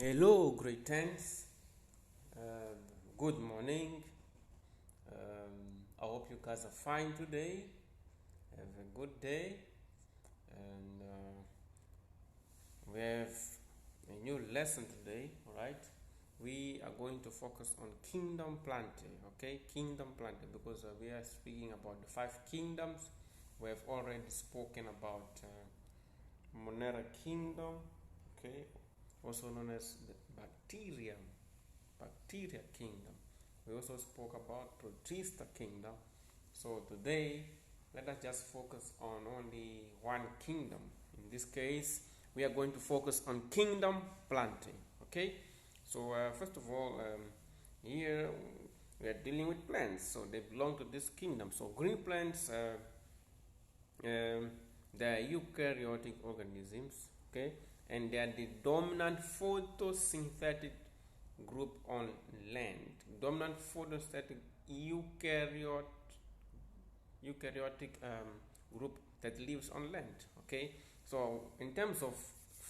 Hello, great tens. Good morning. I hope you guys are fine today. Have a good day. And we have a new lesson today, alright? We are going to focus on Kingdom Plantae, okay? Kingdom Plantae, because we are speaking about the 5 kingdoms. We have already spoken about Monera Kingdom, okay? Also known as the bacteria kingdom. We also spoke about Protista kingdom. So today, let us just focus on only one kingdom. In this case, we are going to focus on Kingdom Plantae. Okay. So first of all, here we are dealing with plants. So they belong to this kingdom. So green plants, they are eukaryotic organisms. Okay, and they are the dominant photosynthetic group on land. Dominant photosynthetic eukaryotic group that lives on land. Okay, so in terms of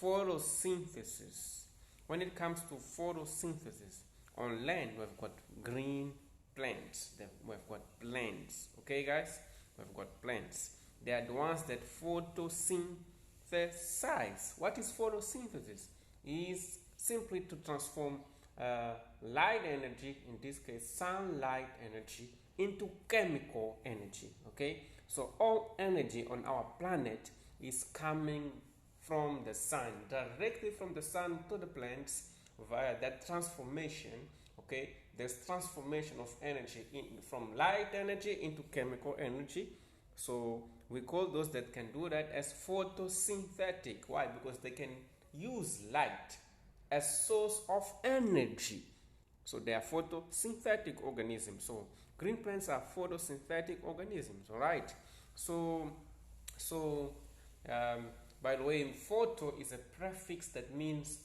photosynthesis, when it comes to photosynthesis on land, we've got green plants. We've got plants. Okay, guys, we've got plants. They are the ones that photosynthesize. What is photosynthesis? Is simply to transform light energy, in this case sunlight energy, into chemical energy. Okay, so all energy on our planet is coming from the sun, directly from the sun to the plants via that transformation. Okay, there's transformation of energy from light energy into chemical energy. So we call those that can do that as photosynthetic. Why? Because they can use light as source of energy. So they are photosynthetic organisms. So green plants are photosynthetic organisms. All right. So by the way, photo is a prefix that means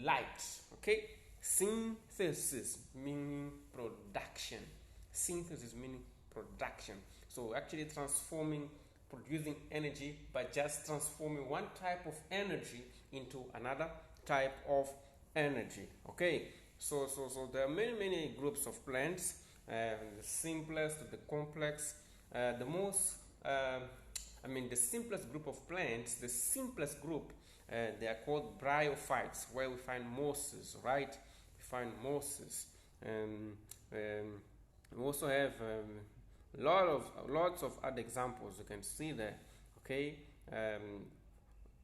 light. Okay. Synthesis meaning production. Synthesis meaning production. So actually producing energy by just transforming one type of energy into another type of energy. Okay, so there are many groups of plants, the simplest to the complex. The simplest group of plants, the simplest group, they are called bryophytes, where we find mosses, right? We find mosses. We also have lots of other examples you can see there. Okay,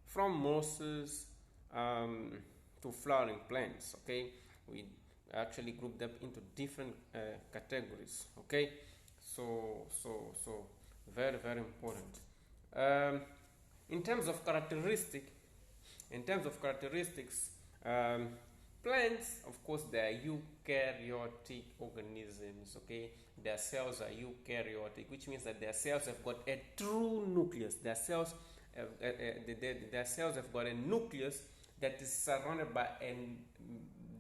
from mosses to flowering plants. Okay, we actually group them into different categories. Okay, so very important. In terms of characteristics, plants, of course, they are eukaryotic organisms. Okay, their cells are eukaryotic, which means that their cells have got a true nucleus. Their cells have got a nucleus that is surrounded by a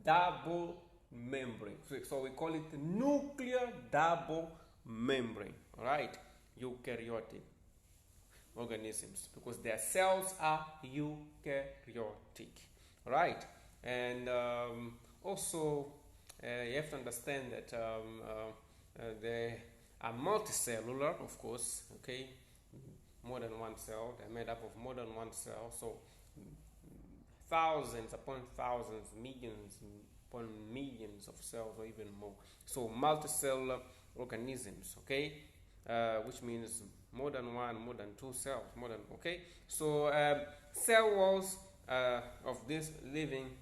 double membrane. So we call it nuclear double membrane. All right, eukaryotic organisms, because their cells are eukaryotic. All right. And also you have to understand that they are multicellular, of course. Okay, more than one cell. They're made up of more than one cell. So thousands upon thousands, millions upon millions of cells, or even more. So multicellular organisms. Okay, which means more than one, more than two cells, more than. Okay, so cell walls of these living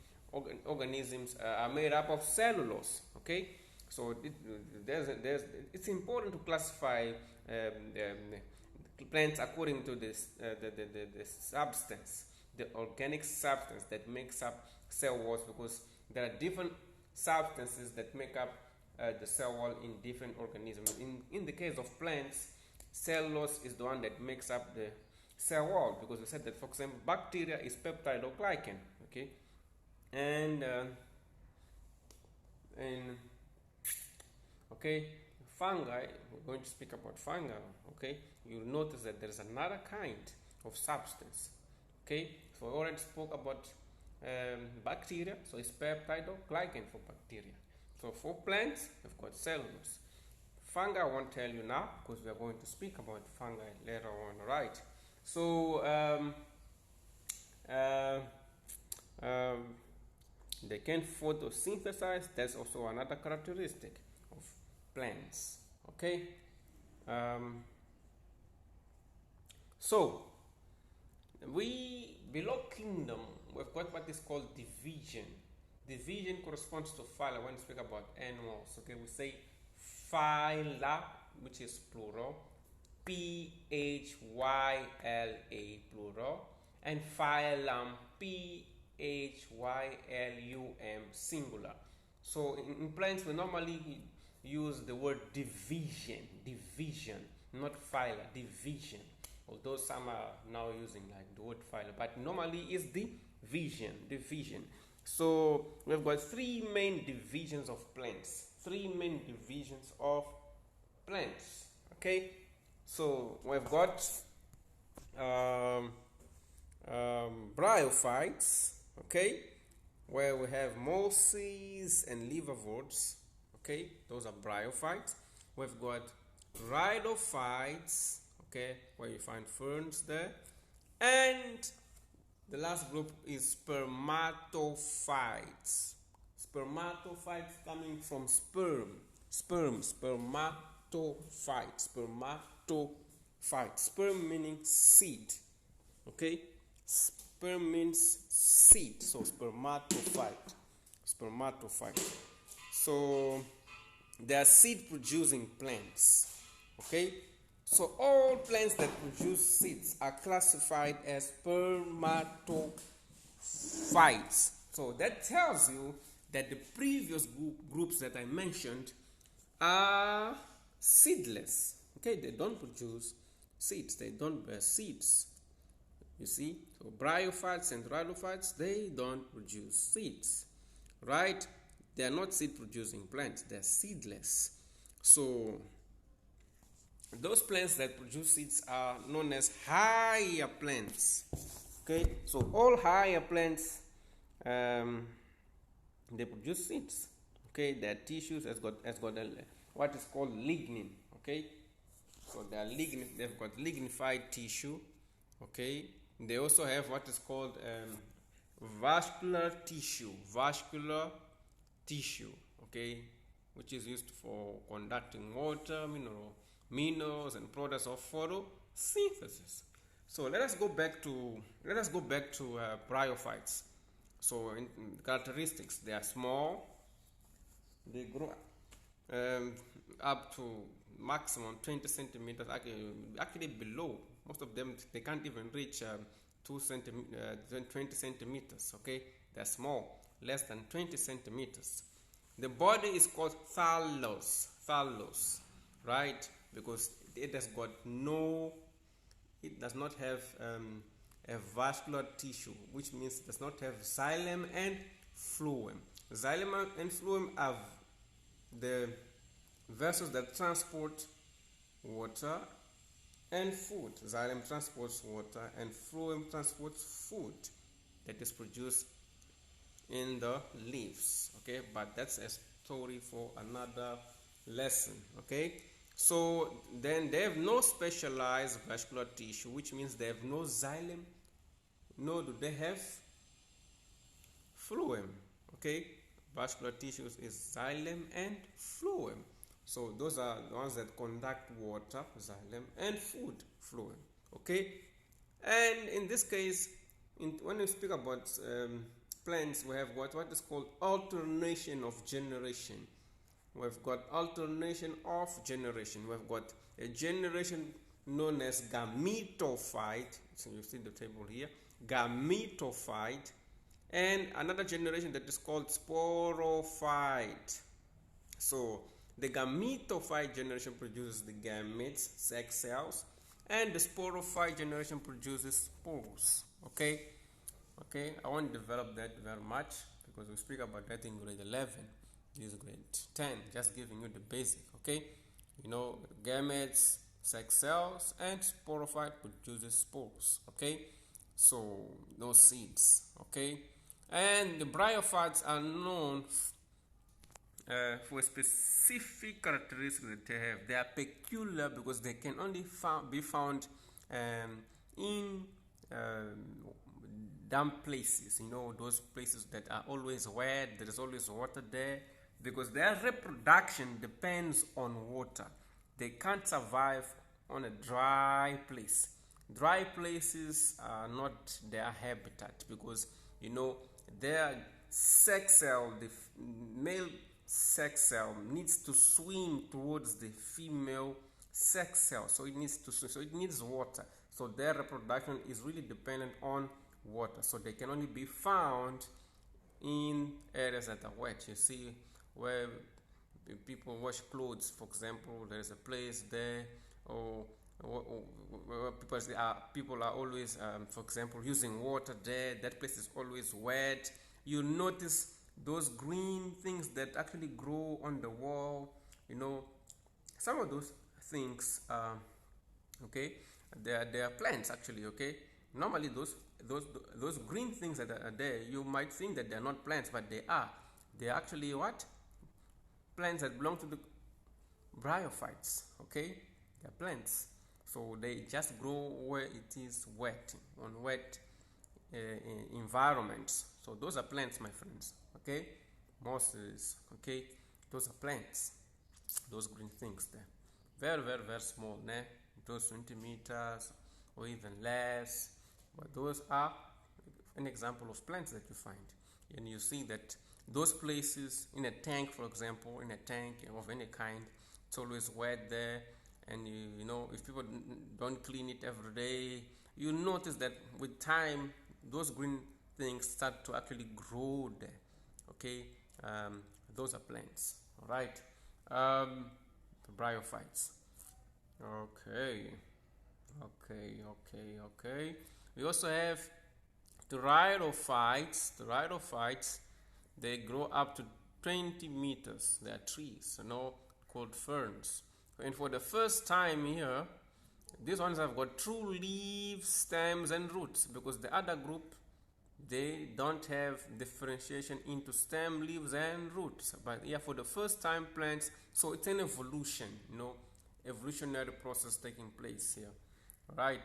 organisms are made up of cellulose. Okay, so it's important to classify plants according to the substance, the organic substance that makes up cell walls, because there are different substances that make up the cell wall in different organisms. In the case of plants, cellulose is the one that makes up the cell wall, because we said that, for example, bacteria is peptide or glycan. Okay, and fungi, we're going to speak about fungi. Okay, you'll notice that there's another kind of substance. Okay, so we already spoke about bacteria, so it's peptidoglycan for bacteria. So for plants, we've got cellulose. Fungi I won't tell you now because we are going to speak about fungi later on, right? So they can photosynthesize. That's also another characteristic of plants. Okay. So we below kingdom we've got what is called division. Division corresponds to phyla when we speak about animals. Okay, we say phyla, which is plural, Phyla plural, and phylum, Phylum singular. So in plants we normally use the word division, not phyla, division. Although some are now using like the word phyla, but normally it's division. So we've got three main divisions of plants. Okay, so we've got bryophytes. Okay, where we have mosses and liverworts. Okay, those are bryophytes. We've got rhydophytes. Okay, where you find ferns there, and the last group is spermatophytes. Spermatophytes coming from spermatophytes. Sperm meaning seed. Okay, sperm means seed, so spermatophyte. So they are seed producing plants. Okay, so all plants that produce seeds are classified as spermatophytes. So that tells you that the previous groups that I mentioned are seedless. Okay, they don't produce seeds, they don't bear seeds. You see, so bryophytes and rhydophytes, they don't produce seeds, right? They are not seed producing plants, they're seedless. So those plants that produce seeds are known as higher plants. Okay, so all higher plants they produce seeds. Okay, their tissues has got what is called lignin. Okay, so they've got lignified tissue. Okay, they also have what is called vascular tissue. Okay, which is used for conducting water, minerals and products of photosynthesis. So let us go back to bryophytes. So in characteristics, they are small. They grow up to maximum 20 centimeters. Actually below. Most of them they can't even reach 20 centimeters. Okay, they're small, less than 20 centimeters. The body is called thallus, right? Because it does not have a vascular tissue, which means it does not have xylem and phloem. Xylem and phloem are the vessels that transport water and food. Xylem transports water and phloem transports food that is produced in the leaves. Okay, but that's a story for another lesson. Okay, so then they have no specialized vascular tissue, which means they have no xylem, nor do they have phloem. Okay, vascular tissues is xylem and phloem. So those are the ones that conduct water, xylem, and food, phloem. Okay, and in this case, when we speak about plants, we have what is called alternation of generation. We've got alternation of generation. We've got a generation known as gametophyte. So you see the table here, gametophyte, and another generation that is called sporophyte. So the gametophyte generation produces the gametes, sex cells, and the sporophyte generation produces spores. Okay, I won't develop that very much because we speak about that in grade 11. This is grade 10, just giving you the basic. Okay, gametes, sex cells, and sporophyte produces spores. Okay, so no seeds. Okay, And the bryophytes are known for specific characteristics that they have. They are peculiar because they can only be found in damp places, those places that are always wet, there is always water there, because their reproduction depends on water. They can't survive on a dry place. Dry places are not their habitat because their sex cell, the male sex cell, needs to swim towards the female sex cell, so it needs water. So their reproduction is really dependent on water. So they can only be found in areas that are wet. You see, where people wash clothes, for example, there's a place there, or people are always, for example, using water there. That place is always wet. You notice those green things that actually grow on the wall. Some of those things, okay, they are plants actually. Okay, normally those green things that are there, you might think that they are not plants, but they are. They are actually what? Plants that belong to the bryophytes. Okay, they are plants. So they just grow where it is wet, on wet environments. So those are plants, my friends. Okay, mosses. Okay, those are plants. Those green things there, very, very, very small, those centimeters or even less. But those are an example of plants that you find, and you see that those places in a tank, for example, in a tank of any kind, it's always wet there. And if people don't clean it every day, you notice that with time those green things start to actually grow there. Okay, those are plants. All right, the bryophytes. Okay. We also have the rhydophytes. The rhydophytes, they grow up to 20 meters. They are trees, called ferns. And for the first time here, these ones have got true leaves, stems, and roots, because the other group, they don't have differentiation into stem, leaves, and roots. But here, for the first time, plants. So it's an evolution, evolutionary process taking place here. Right?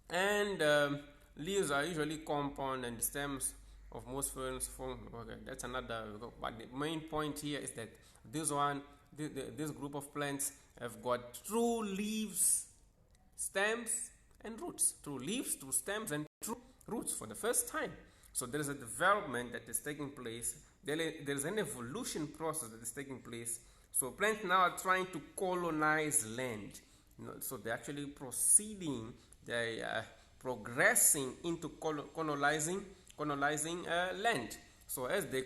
And leaves are usually compound, and the stems of most ferns form. Okay, that's another. But the main point here is that this group of plants have got true leaves, stems, and roots. True leaves, true stems, and true roots for the first time. So there is a development that is taking place. There is an evolution process that is taking place. So plants now are trying to colonize land. So they're actually proceeding. They are progressing into colonizing land. So as they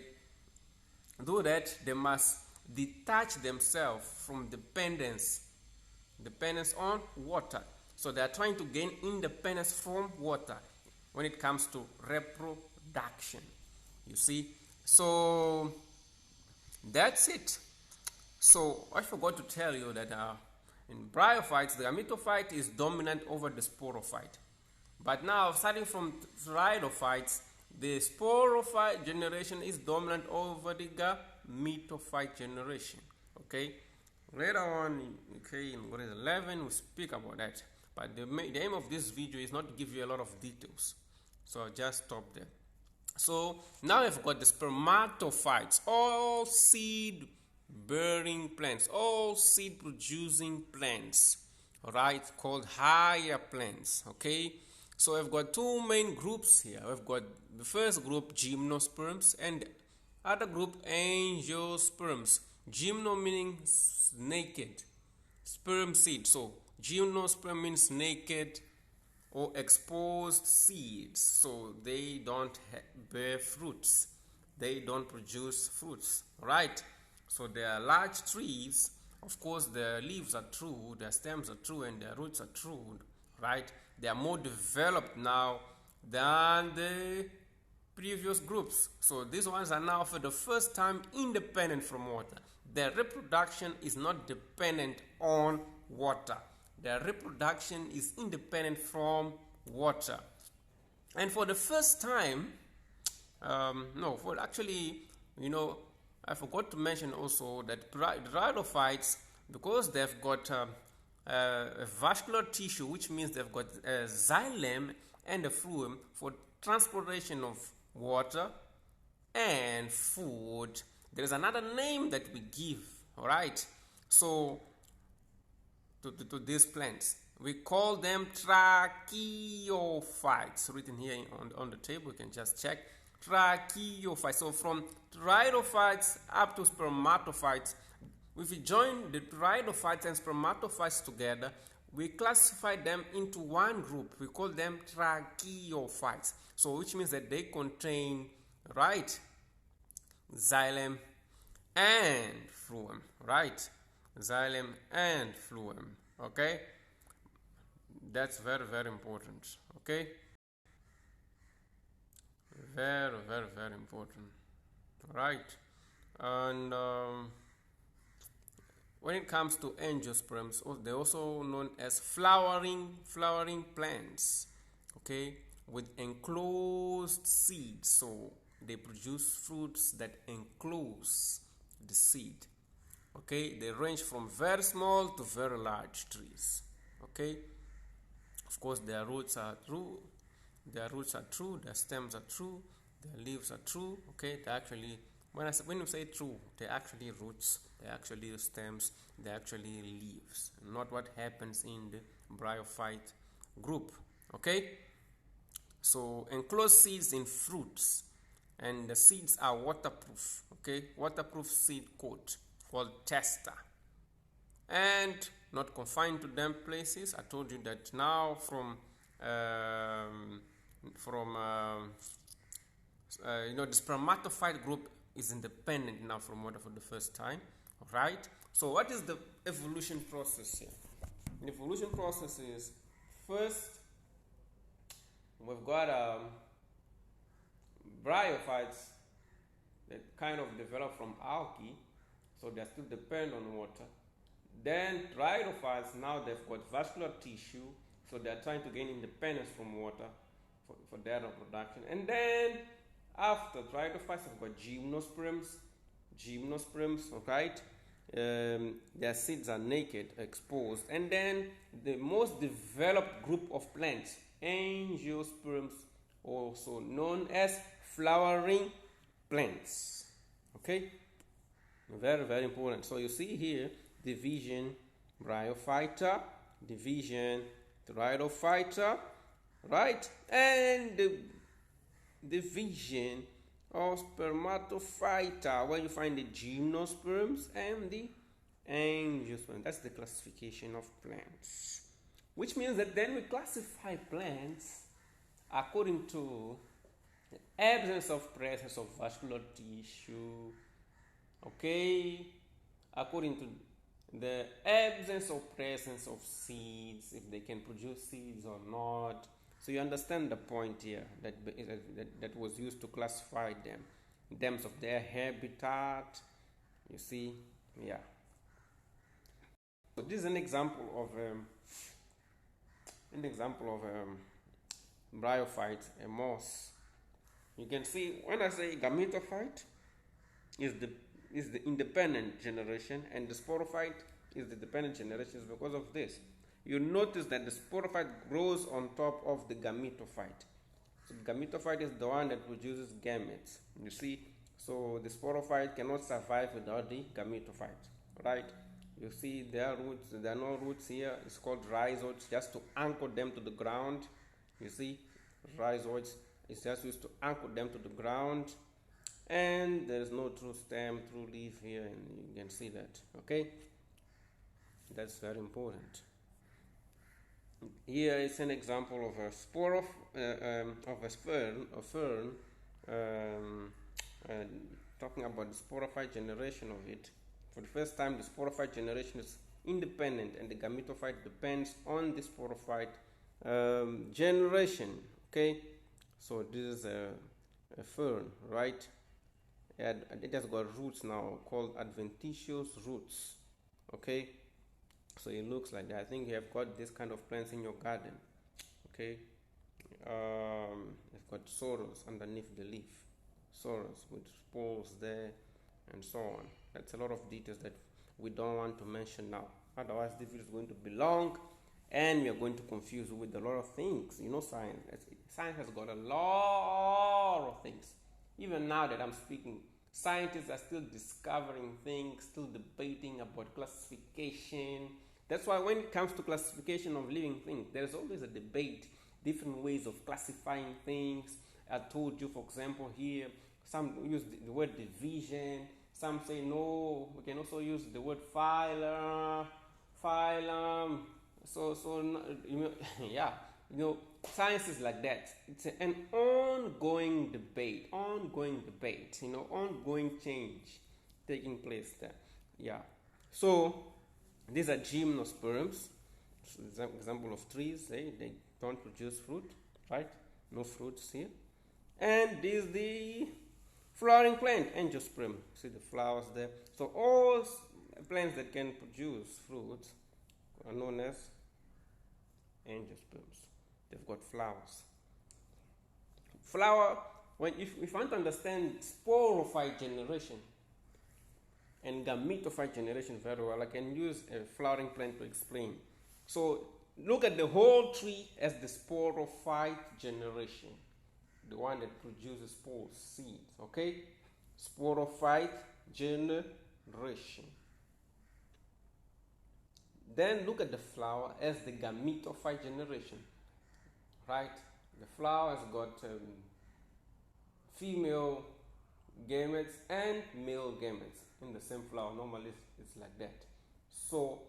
do that, they must detach themselves from dependence on water. So they are trying to gain independence from water when it comes to reproduction. You see? So that's it. So I forgot to tell you that in bryophytes, the gametophyte is dominant over the sporophyte. But now, starting from rhydophytes, the sporophyte generation is dominant over the gametophyte generation. Okay? Later on, okay, in grade 11, we speak about that. But the aim of this video is not to give you a lot of details. So I'll just stop there. So now I've got the spermatophytes, all seed-bearing plants, all seed-producing plants, right, called higher plants, okay? So I've got two main groups here. I've got the first group, gymnosperms, and the other group, angiosperms. Gymno meaning naked, sperm seed. So gymnosperm means naked or exposed seeds. So they don't bear fruits. They don't produce fruits, right? So they are large trees. Of course, their leaves are true, their stems are true, and their roots are true, right? They are more developed now than the previous groups. So these ones are now for the first time independent from water. Their reproduction is not dependent on water. Their reproduction is independent from water. And for the first time, No, for actually, you know, I forgot to mention also that rhinophytes, because they've got a vascular tissue, which means they've got a xylem and a phloem for transportation of water and food. There is another name that we give, all right? So to these plants. We call them tracheophytes. Written here on the table, you can just check. Tracheophytes. So from rhinophytes up to spermatophytes, if we join the rhinophytes and spermatophytes together, we classify them into one group. We call them tracheophytes. So which means that they contain, right, xylem and phloem, right? Xylem and phloem, okay? That's very, very important, okay? Very, very, very important, right? And when it comes to angiosperms, they're also known as flowering plants, okay, with enclosed seeds. So they produce fruits that enclose the seed. Okay, they range from very small to very large trees. Okay, of course their roots are true, their stems are true, their leaves are true. Okay, they actually, when you say true, they're actually roots, they're actually stems, they're actually leaves, not what happens in the bryophyte group. Okay, so enclosed seeds in fruits, and the seeds are waterproof. Okay, waterproof seed coat called tester, and not confined to damp places. I told you that now the spermatophyte group is independent now from water for the first time. All right. So what is the evolution process here? The evolution process is, first we've got bryophytes that kind of develop from algae, so they still depend on water. Then rhinophytes, now they've got vascular tissue, so they're trying to gain independence from water for their reproduction. And then after rhinophytes, have got gymnosperms, right? Their seeds are naked, exposed. And then the most developed group of plants, angiosperms, also known as flowering plants. Okay, very, very important. So you see here division bryophyta, division rhinophyta, right? And the division of spermatophyta, where you find the gymnosperms and the angiosperms. That's the classification of plants, which means that then we classify plants according to the absence of presence of vascular tissue, okay, according to the absence or presence of seeds, if they can produce seeds or not. So you understand the point here that was used to classify them in terms of their habitat. You see, yeah. So this is an example of bryophyte, a moss. You can see when I say gametophyte is the independent generation, and the sporophyte is the dependent generation because of this. You notice that the sporophyte grows on top of the gametophyte. So the gametophyte is the one that produces gametes. You see, so the sporophyte cannot survive without the gametophyte, right? You see there are roots. There are no roots here. It's called rhizoids, just to anchor them to the ground. You see, rhizoids is just used to anchor them to the ground. And there is no true stem, true leaf here, and you can see that. Okay, that's very important. Here is an example of a spore of a fern, talking about the sporophyte generation of it. For the first time, the sporophyte generation is independent, and the gametophyte depends on the sporophyte generation. Okay, so this is a fern, right? And it has got roots now called adventitious roots. Okay, so it looks like that. I think you have got this kind of plants in your garden. Okay, you've got sorrows underneath the leaf. soils with spores there and so on. That's a lot of details that we don't want to mention now. Otherwise, this video is going to be long and we are going to confuse you with a lot of things. You know, science has got a lot of things. Even now that I'm speaking, scientists are still discovering things, still debating about classification. That's why when it comes to classification of living things, there's always a debate, different ways of classifying things. I told you, for example, here, some use the word division. Some say no, we can also use the word phylum. Yeah, science is like that. It's an ongoing debate, ongoing change taking place there. Yeah. So these are gymnosperms. Example of trees, they don't produce fruit, right? No fruits here. And this is the flowering plant, angiosperm. See the flowers there. So all plants that can produce fruits are known as angiosperms. They've got flowers. If you want to understand sporophyte generation and gametophyte generation very well, I can use a flowering plant to explain. So look at the whole tree as the sporophyte generation, the one that produces spores, seeds, okay? Sporophyte generation. Then look at the flower as the gametophyte generation, right? The flower has got female gametes and male gametes in the same flower. Normally it's like that. So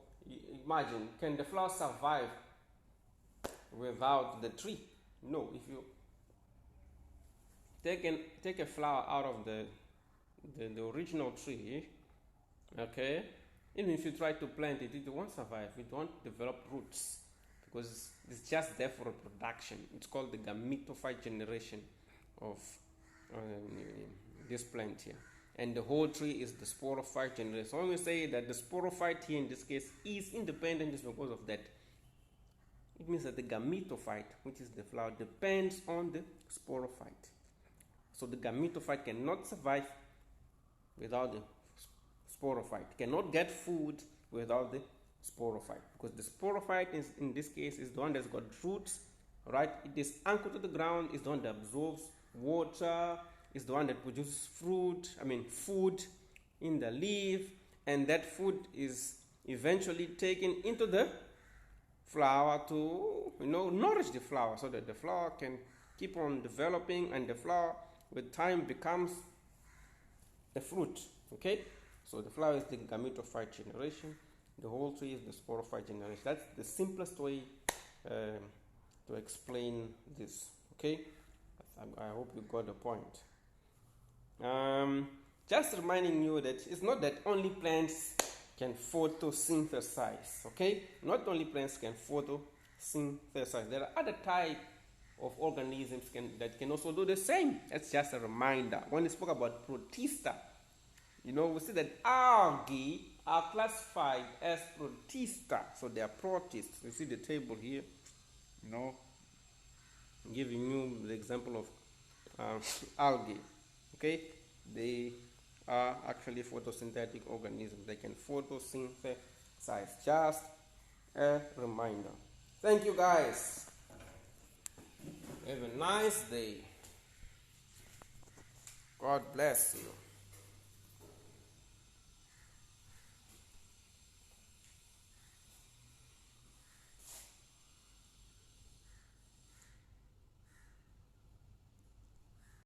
imagine, can the flower survive without the tree? No. If you take a flower out of the original tree, okay, even if you try to plant it, it won't survive. It won't develop roots because it's just there for reproduction. It's called the gametophyte generation of this plant here. And the whole tree is the sporophyte generation. So when we say that the sporophyte here in this case is independent, just because of that. It means that the gametophyte, which is the flower, depends on the sporophyte. So the gametophyte cannot survive without the sporophyte, cannot get food without the sporophyte, because the sporophyte is, in this case, is the one that's got roots, right? It is anchored to the ground, is the one that absorbs water, is the one that produces food in the leaf, and that food is eventually taken into the flower to nourish the flower, so that the flower can keep on developing, and the flower with time becomes a fruit. Okay, so the flower is the gametophyte generation, the whole tree is the sporophyte generation. That's the simplest way to explain this. Okay, I hope you got the point. Just reminding you that it's not that only plants can photosynthesize. Okay, not only plants can photosynthesize. There are other types of organisms that can also do the same. That's just a reminder. When we spoke about protista, we see that algae are classified as protista. So they are protists. You see the table here, giving you the example of algae. Okay, they are actually photosynthetic organisms. They can photosynthesize. Just a reminder. Thank you, guys. Have a nice day. God bless you.